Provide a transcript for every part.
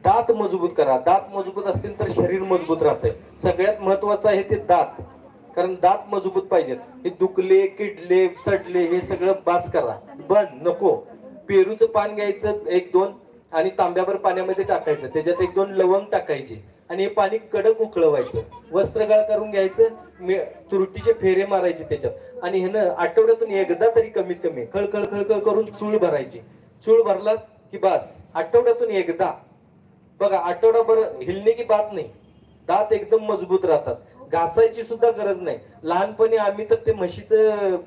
दात मजबूत करा. दात मजबूत असतील तर शरीर मजबूत राहतंय. सगळ्यात महत्वाचं आहे ते दात, कारण दात मजबूत पाहिजेत. हे दुखले, किडले, सडले हे सगळं बास करा, बंद नको. पेरूचं पान घ्यायचं 1-2 आणि तांब्याभर पाण्यामध्ये टाकायचं, त्याच्यात 1-2 लवंग टाकायची आणि हे पाणी कडक उकळवायचं. वस्त्रगाळ करून घ्यायचं, तुरटीचे फेरे मारायचे त्याच्यात आणि ह्यानं आठवड्यातून एकदा तरी कमीत कमी खळखळ खळखळ करून चूळ भरायची. चूळ भरलात की बस, आठवड्यातून एकदा बघा. आठवडाभर हिलणे की बात नाही, दात एकदम मजबूत राहतात. घासायची सुद्धा गरज नाही. लहानपणी आम्ही तर ते म्हशीचं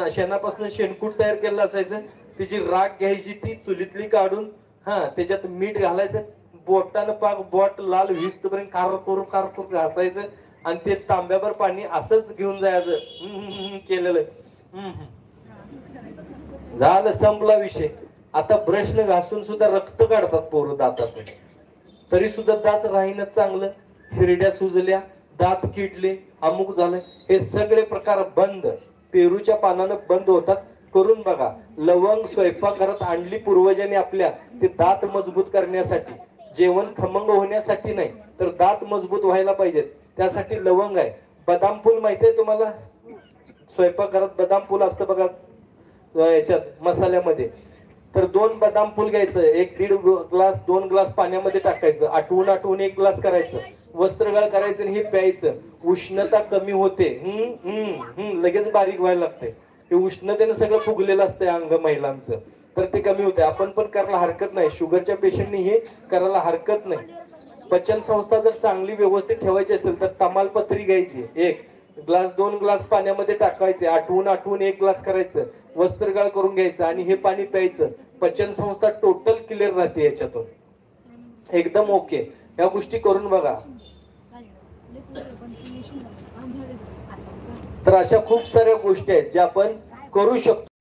शेणापासून शेणकूट तयार केलेलं असायचं, तिची राख घ्यायची, ती चुलीतली काढून त्याच्यात मीठ घालायचं, बोटानं पाक बोट लाल विस्तपर्यंत कार घासायचं आणि ते तांब्याभर पाणी असंच घेऊन जायचं. केलेलं झालं, संपला विषय. आता ब्रशनं घासून सुद्धा रक्त काढतात पोरं दातात, तरी सुद्धा दात राहीनच चांगलं. हिरड्या सुजल्या, दात किडले, अमुक झालं, हे सगळे प्रकार बंद. पेरूच्या पानानं बंद होतात. करून बघा. लवंग स्वयंपाकघरात आणली पूर्वजांनी आपल्या, ते दात मजबूत करण्यासाठी, जेवण खमंग होण्यासाठी नाही, तर दात मजबूत व्हायला पाहिजेत, त्यासाठी लवंग आहे. बदाम फूल माहिती आहे तुम्हाला? स्वयंपाकघरात बदाम फूल असतं बघा, याच्यात मसाल्यामध्ये. तर 2 बदाम फूल घ्यायचं, 1-1.5 ग्लास 2 ग्लास पाण्यामध्ये टाकायचं, आटवून 1 ग्लास करायचं, वस्त्रगाळ करायचं आणि हे प्यायचं. उष्णता कमी होते. लगेच बारीक व्हायला लागते. हे उष्णतेनं सगळं फुगलेलं असतंय अंग महिलांचं, तर ते कमी होते. आपण पण करायला हरकत नाही, शुगरच्या पेशंटनी हे करायला हरकत नाही. पचन संस्था जर चांगली व्यवस्थित ठेवायची असेल तर तमालपत्री घ्यायची, 1 ग्लास 2 ग्लास पाण्यामध्ये टाकायचे, आटवून 1 ग्लास करायचं, वस्त्रगाळ करून घ्यायचं आणि हे पाणी प्यायचं. पचन संस्था टोटल क्लिअर राहते याच्यातून, एकदम ओके. या गोष्टी करून बघा. तर अशा खूप साऱ्या गोष्टी आहेत ज्या आपण करू शकतो.